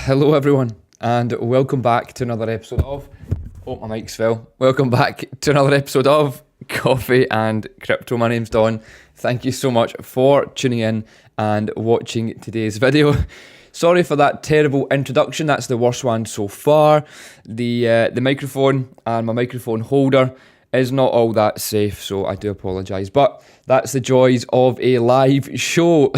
Hello everyone, and welcome back to another episode of... Oh, my mic's fell. Welcome back to another episode of Coffee and Crypto. My name's Don. Thank you so much for tuning in and watching today's video. Sorry for that terrible introduction. That's the worst one so far. The microphone and my microphone holder is not all that safe, so I do apologise. But that's the joys of a live show.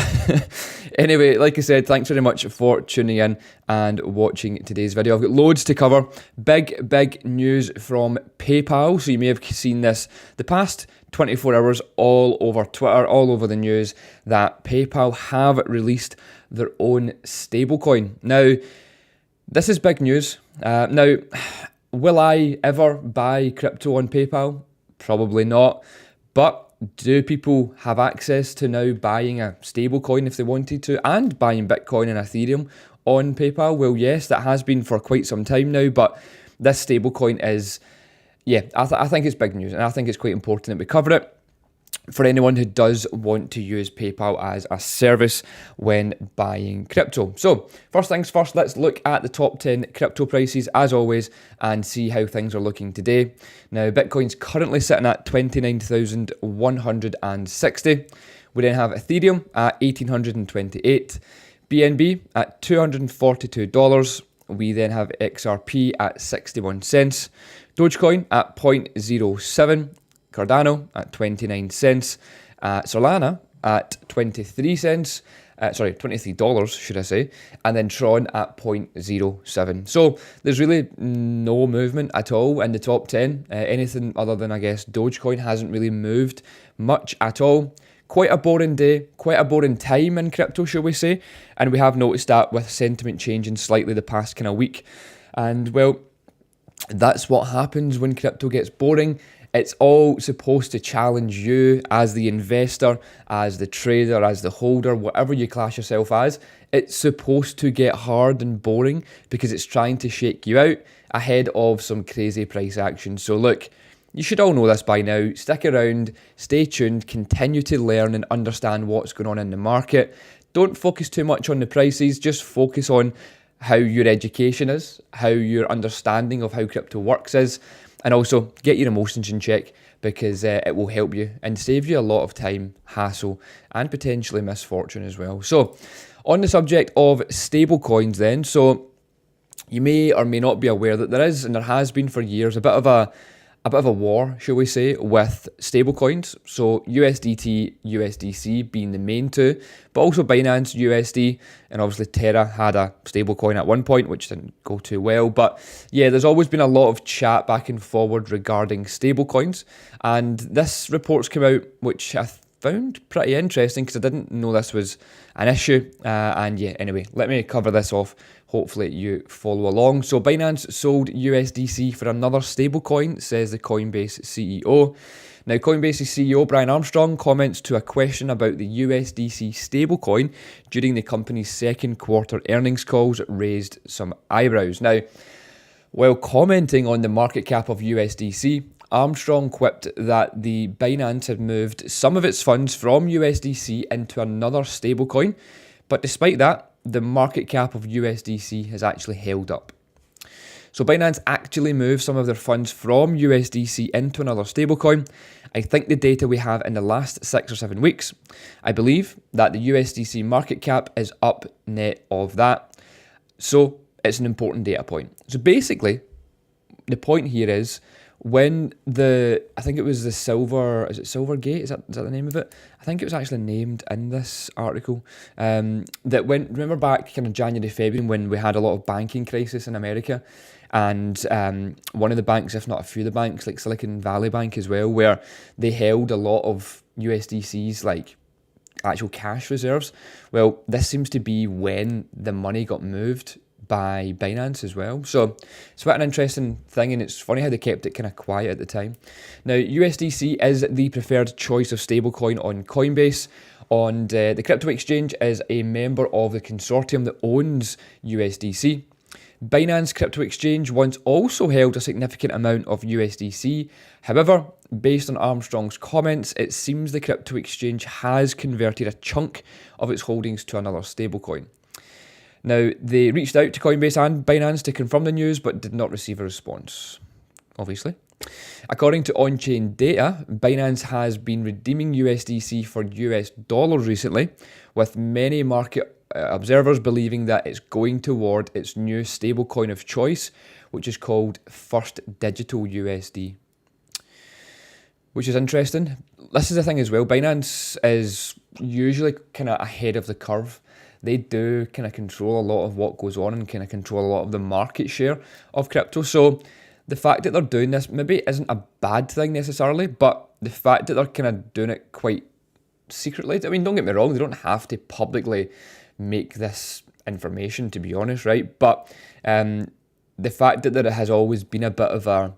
Anyway, like I said, thanks very much for tuning in and watching today's video. I've got loads to cover. Big news from PayPal. So you may have seen this the past 24 hours all over Twitter, all over the news, that PayPal have released their own stablecoin. Now, this is big news. Now, will I ever buy crypto on PayPal? Probably not. But do people have access to now buying a stablecoin if they wanted to, and buying Bitcoin and Ethereum on PayPal? Well, yes, that has been for quite some time now, but this stablecoin is, I think it's big news, and I think it's quite important that we cover it for anyone who does want to use PayPal as a service when buying crypto. So, first things first, let's look at the top 10 crypto prices as always and see how things are looking today. Now, Bitcoin's currently sitting at 29,160. We then have Ethereum at 1,828, BNB at $242. We then have XRP at 61 cents, Dogecoin at 0.07, Cardano at 29 cents, Solana at 23 cents, $23 should I say, and then Tron at 0.07. So there's really no movement at all in the top 10. Anything other than, I guess, Dogecoin hasn't really moved much at all. Quite a boring day, quite a boring time in crypto, shall we say, and we have noticed that with sentiment changing slightly the past kind of week. And well, that's what happens when crypto gets boring. It's all supposed to challenge you as the investor, as the trader, as the holder, whatever you class yourself as. It's supposed to get hard and boring because it's trying to shake you out ahead of some crazy price action. So look, you should all know this by now. Stick around, stay tuned, continue to learn and understand what's going on in the market. Don't focus too much on the prices, just focus on how your education is, how your understanding of how crypto works is. And also, get your emotions in check because it will help you and save you a lot of time, hassle, and potentially misfortune as well. So, on the subject of stablecoins then, so you may or may not be aware that there is, and there has been for years, a bit of a war, shall we say, with stablecoins. So USDT, USDC being the main two, but also Binance USD, and obviously Terra had a stablecoin at one point, which didn't go too well. But yeah, there's always been a lot of chat back and forward regarding stablecoins, and this report's come out, which I found pretty interesting because I didn't know this was an issue. And yeah, anyway, let me cover this off. Hopefully you follow along. So Binance sold USDC for another stablecoin, says the Coinbase CEO. Now, Coinbase's CEO Brian Armstrong comments to a question about the USDC stablecoin during the company's second quarter earnings calls raised some eyebrows. Now, while commenting on the market cap of USDC, Armstrong quipped that the Binance had moved some of its funds from USDC into another stablecoin, but despite that, the market cap of USDC has actually held up. So Binance actually moved some of their funds from USDC into another stablecoin. I think the data we have in the last 6 or 7 weeks, I believe that the USDC market cap is up net of that. So it's an important data point. So basically, the point here is when I think it was the Silvergate, is that the name of it? I think it was actually named in this article. Remember back kind of January, February when we had a lot of banking crisis in America, and one of the banks, if not a few of the banks, like Silicon Valley Bank as well, where they held a lot of USDC's like actual cash reserves. Well, this seems to be when the money got moved by Binance as well. So it's quite an interesting thing, and it's funny how they kept it kind of quiet at the time. Now, USDC is the preferred choice of stablecoin on Coinbase. The crypto exchange is a member of the consortium that owns USDC. Binance Crypto Exchange once also held a significant amount of USDC. However, based on Armstrong's comments, it seems the crypto exchange has converted a chunk of its holdings to another stablecoin. Now, they reached out to Coinbase and Binance to confirm the news, but did not receive a response, obviously. According to on-chain data, Binance has been redeeming USDC for US dollars recently, with many market observers believing that it's going toward its new stablecoin of choice, which is called First Digital USD. Which is interesting. This is the thing as well, Binance is usually kind of ahead of the curve. They do kind of control a lot of what goes on and kind of control a lot of the market share of crypto. So the fact that they're doing this maybe isn't a bad thing necessarily, but the fact that they're kind of doing it quite secretly, I mean, don't get me wrong, they don't have to publicly make this information, to be honest, right? But the fact that there has always been a bit of a,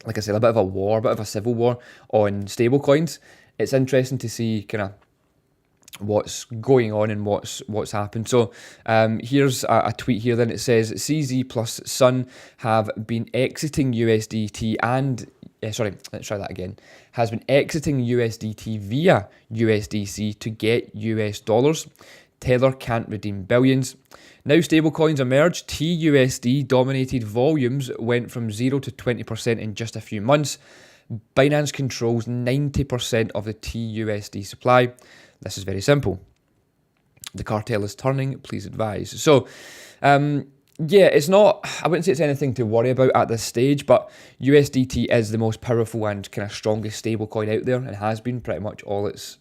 like I said, a bit of a war, a bit of a civil war on stablecoins, it's interesting to see kind of what's going on and what's happened. So here's a tweet here. Then it says CZ plus Sun have been exiting USDT and sorry, let's try that again. Has been exiting USDT via USDC to get US dollars. Tether can't redeem billions. Now stablecoins emerge. TUSD dominated volumes went from 0 to 20% in just a few months. Binance controls 90% of the TUSD supply. This is very simple. The cartel is turning, please advise. So, yeah, it's not, I wouldn't say it's anything to worry about at this stage, but USDT is the most powerful and kind of strongest stablecoin out there and has been pretty much all its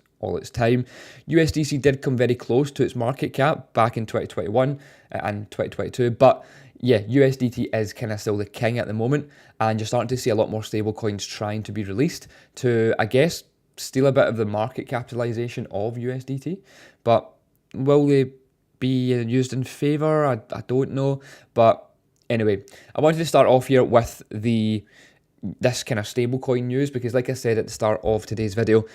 time. USDC did come very close to its market cap back in 2021 and 2022, but yeah, USDT is kind of still the king at the moment, and you're starting to see a lot more stablecoins trying to be released to, I guess, steal a bit of the market capitalization of USDT. But will they be used in favor? I don't know. But anyway, I wanted to start off here with this kind of stablecoin news because, like I said at the start of today's video,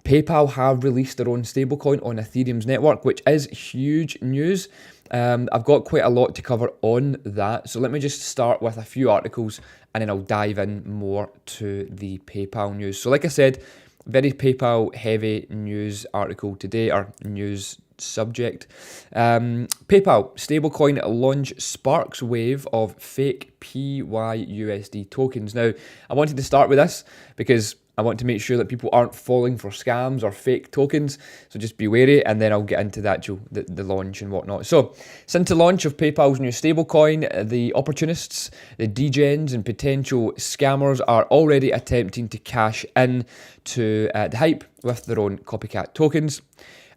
PayPal have released their own stablecoin on Ethereum's network, which is huge news. I've got quite a lot to cover on that. So let me just start with a few articles and then I'll dive in more to the PayPal news. So like I said, very PayPal heavy news article today, or news subject. PayPal stablecoin launch sparks wave of fake PYUSD tokens. Now, I wanted to start with this because I want to make sure that people aren't falling for scams or fake tokens. So just be wary, and then I'll get into the launch and whatnot. So since the launch of PayPal's new stablecoin, the opportunists, the degens and potential scammers are already attempting to cash in to the hype with their own copycat tokens.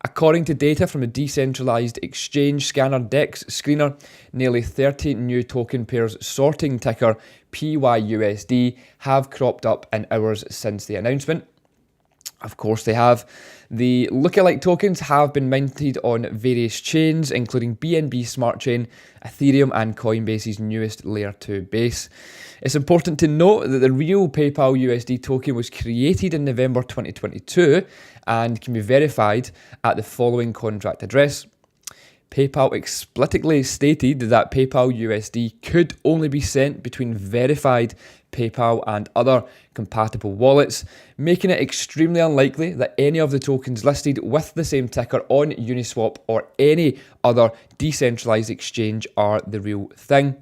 According to data from a decentralized exchange scanner DEX screener, nearly 30 new token pairs sorting ticker PYUSD have cropped up in hours since the announcement. Of course they have. The lookalike tokens have been minted on various chains, including BNB Smart Chain, Ethereum, and Coinbase's newest Layer 2 base. It's important to note that the real PayPal USD token was created in November 2022 and can be verified at the following contract address. PayPal explicitly stated that PayPal USD could only be sent between verified PayPal and other compatible wallets, making it extremely unlikely that any of the tokens listed with the same ticker on Uniswap or any other decentralized exchange are the real thing.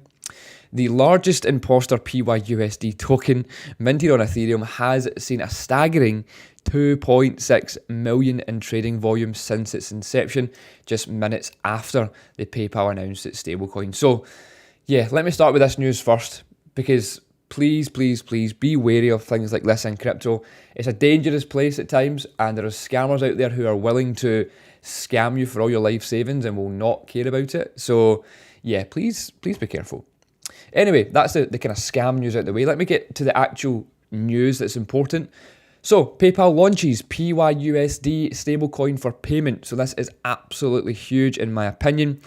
The largest imposter PYUSD token minted on Ethereum has seen a staggering 2.6 million in trading volume since its inception, just minutes after the PayPal announced its stablecoin. So yeah, let me start with this news first, because please be wary of things like this in crypto. It's a dangerous place at times, and there are scammers out there who are willing to scam you for all your life savings and will not care about it. So yeah, please be careful. Anyway, that's the kind of scam news out the way. Let me get to the actual news that's important. So, PayPal launches PYUSD stablecoin for payment. So this is absolutely huge in my opinion.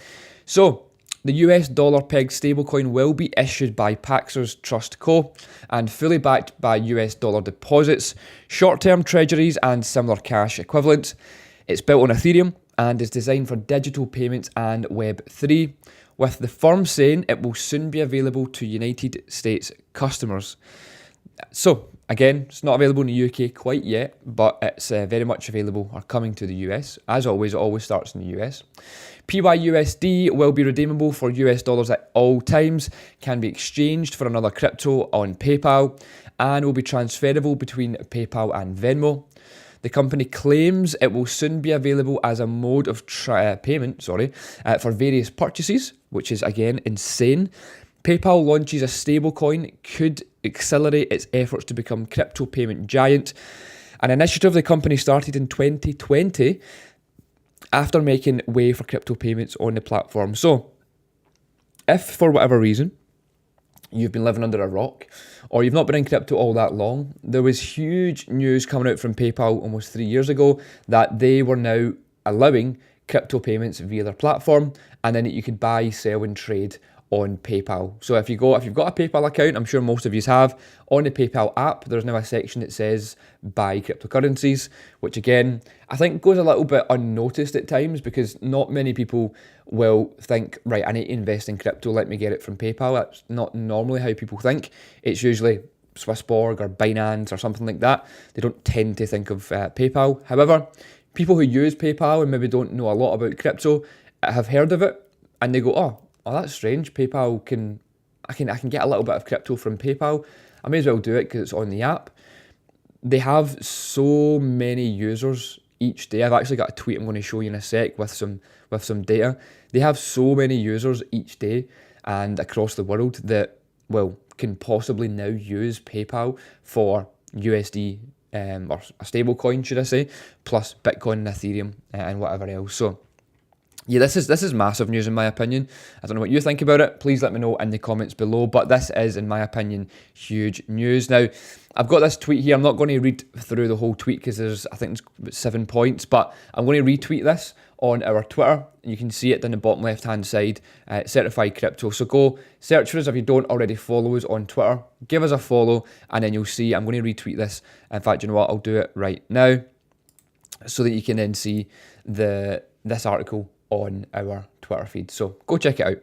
So, the US dollar pegged stablecoin will be issued by Paxos Trust Co. and fully backed by US dollar deposits, short-term treasuries and similar cash equivalents. It's built on Ethereum and is designed for digital payments and Web3, with the firm saying it will soon be available to United States customers. So, again, it's not available in the UK quite yet, but it's very much available or coming to the US. As always, it always starts in the US. PYUSD will be redeemable for US dollars at all times, can be exchanged for another crypto on PayPal, and will be transferable between PayPal and Venmo. The company claims it will soon be available as a mode of payment for various purchases, which is again insane. PayPal launches a stablecoin, could accelerate its efforts to become crypto payment giant. An initiative the company started in 2020 after making way for crypto payments on the platform. So, if for whatever reason you've been living under a rock or you've not been in crypto all that long, there was huge news coming out from PayPal almost 3 years ago that they were now allowing crypto payments via their platform, and then you could buy, sell and trade on PayPal. So if you've got a PayPal account, I'm sure most of you have, on the PayPal app, there's now a section that says buy cryptocurrencies, which again, I think goes a little bit unnoticed at times because not many people will think, right, I need to invest in crypto, let me get it from PayPal. That's not normally how people think. It's usually SwissBorg or Binance or something like that. They don't tend to think of PayPal. However, people who use PayPal and maybe don't know a lot about crypto have heard of it and they go, oh, that's strange. PayPal I can get a little bit of crypto from PayPal. I may as well do it because it's on the app. They have so many users each day. I've actually got a tweet I'm going to show you in a sec with some data. They have so many users each day and across the world that, well, can possibly now use PayPal for USD or a stable coin, should I say, plus Bitcoin and Ethereum and whatever else. So yeah, this is massive news in my opinion. I don't know what you think about it. Please let me know in the comments below. But this is, in my opinion, huge news. Now, I've got this tweet here. I'm not going to read through the whole tweet because I think it's 7 points. But I'm going to retweet this on our Twitter. You can see it down the bottom left-hand side, Certified Crypto. So go search for us if you don't already follow us on Twitter. Give us a follow, and then you'll see I'm going to retweet this. In fact, you know what? I'll do it right now so that you can then see this article on our Twitter feed. So go check it out.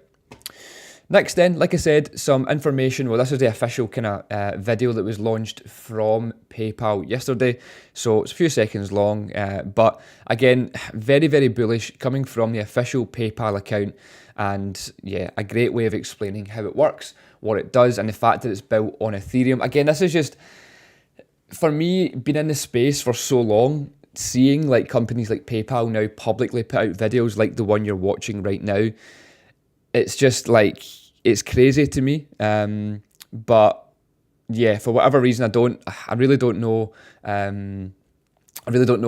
Next then, like I said, some information. Well, this is the official kind of video that was launched from PayPal yesterday. So it's a few seconds long, but again, very, very bullish coming from the official PayPal account. And yeah, a great way of explaining how it works, what it does, and the fact that it's built on Ethereum. Again, this is just, for me, being in the space for so long, seeing like companies like PayPal now publicly put out videos like the one you're watching right now, it's just like, it's crazy to me. But yeah, for whatever reason, I really don't know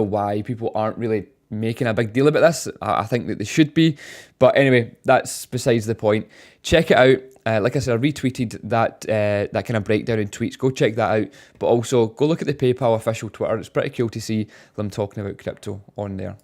why people aren't really making a big deal about this. I think that they should be, but anyway, that's besides the point. Check it out. Like I said, I retweeted that kind of breakdown in tweets. Go check that out. But also, go look at the PayPal official Twitter. It's pretty cool to see them talking about crypto on there.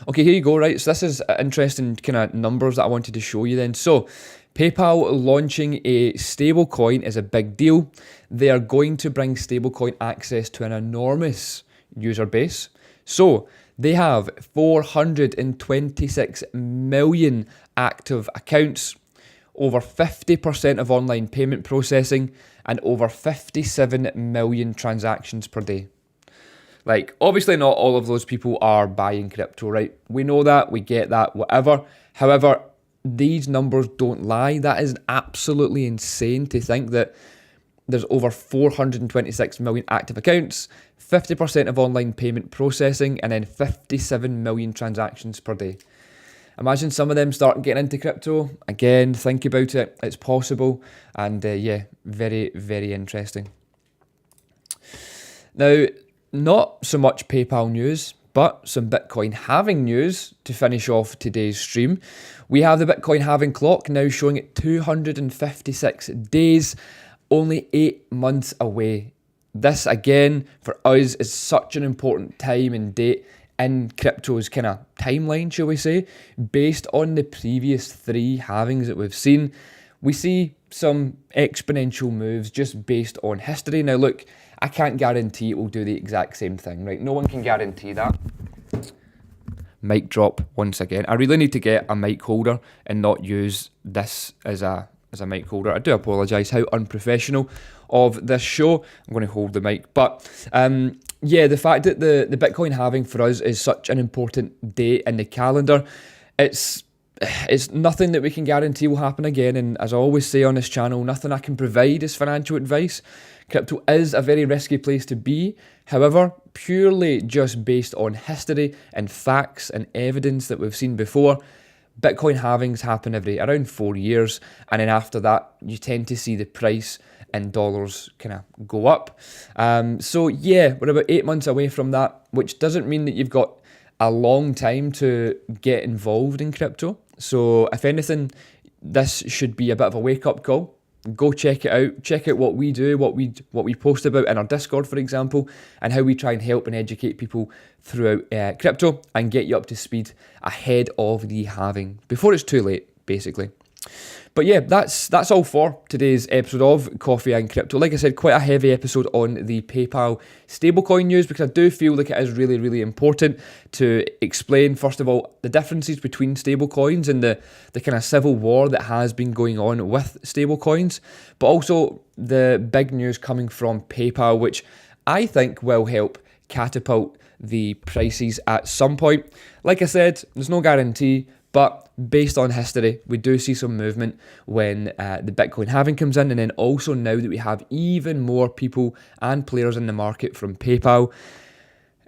Okay, here you go, right? So this is interesting kind of numbers that I wanted to show you then. So PayPal launching a stablecoin is a big deal. They are going to bring stablecoin access to an enormous user base. So they have 426 million active accounts, over 50% of online payment processing, and over 57 million transactions per day. Like, obviously not all of those people are buying crypto, right? We know that, we get that, whatever. However, these numbers don't lie. That is absolutely insane to think that there's over 426 million active accounts, 50% of online payment processing, and then 57 million transactions per day. Imagine some of them start getting into crypto. Again, think about it. It's possible. And yeah, very, very interesting. Now, not so much PayPal news, but some Bitcoin halving news to finish off today's stream. We have the Bitcoin halving clock now showing at 256 days, only 8 months away. This, again, for us is such an important time and date in crypto's kind of timeline, shall we say. Based on the previous 3 halvings that we've seen, we see some exponential moves just based on history. Now look, I can't guarantee it will do the exact same thing, right? No one can guarantee that. Mic drop once again. I really need to get a mic holder and not use this as a mic holder. I do apologise how unprofessional of this show. I'm going to hold the mic. But yeah, the fact that the Bitcoin halving for us is such an important date in the calendar, It's nothing that we can guarantee will happen again, and as I always say on this channel, nothing I can provide is financial advice. Crypto is a very risky place to be. However, purely just based on history and facts and evidence that we've seen before, Bitcoin halvings happen every around 4 years, and then after that, you tend to see the price in dollars kind of go up. So yeah, we're about 8 months away from that, which doesn't mean that you've got a long time to get involved in crypto. So if anything, this should be a bit of a wake-up call. Go check it out. Check out what we do, what we post about in our Discord, for example, and how we try and help and educate people throughout crypto and get you up to speed ahead of the halving, before it's too late, basically. But yeah, that's all for today's episode of Coffee and Crypto. Like I said, quite a heavy episode on the PayPal stablecoin news, because I do feel like it is really, really important to explain, first of all, the differences between stablecoins and the kind of civil war that has been going on with stablecoins, but also the big news coming from PayPal, which I think will help catapult the prices at some point. Like I said, there's no guarantee, but based on history, we do see some movement when the Bitcoin halving comes in, and then also now that we have even more people and players in the market from PayPal,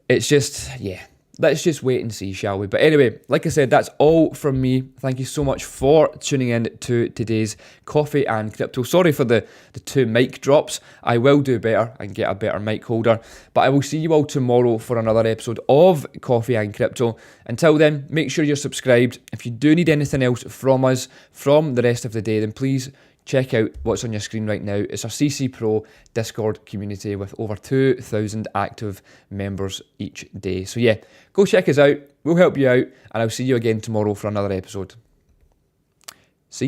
it's just, yeah, let's just wait and see, shall we? But anyway, like I said, that's all from me. Thank you so much for tuning in to today's Coffee and Crypto. Sorry for the 2 mic drops. I will do better and get a better mic holder. But I will see you all tomorrow for another episode of Coffee and Crypto. Until then, make sure you're subscribed. If you do need anything else from us from the rest of the day, then please check out what's on your screen right now. It's our CC Pro Discord community with over 2,000 active members each day. So yeah, go check us out. We'll help you out, and I'll see you again tomorrow for another episode.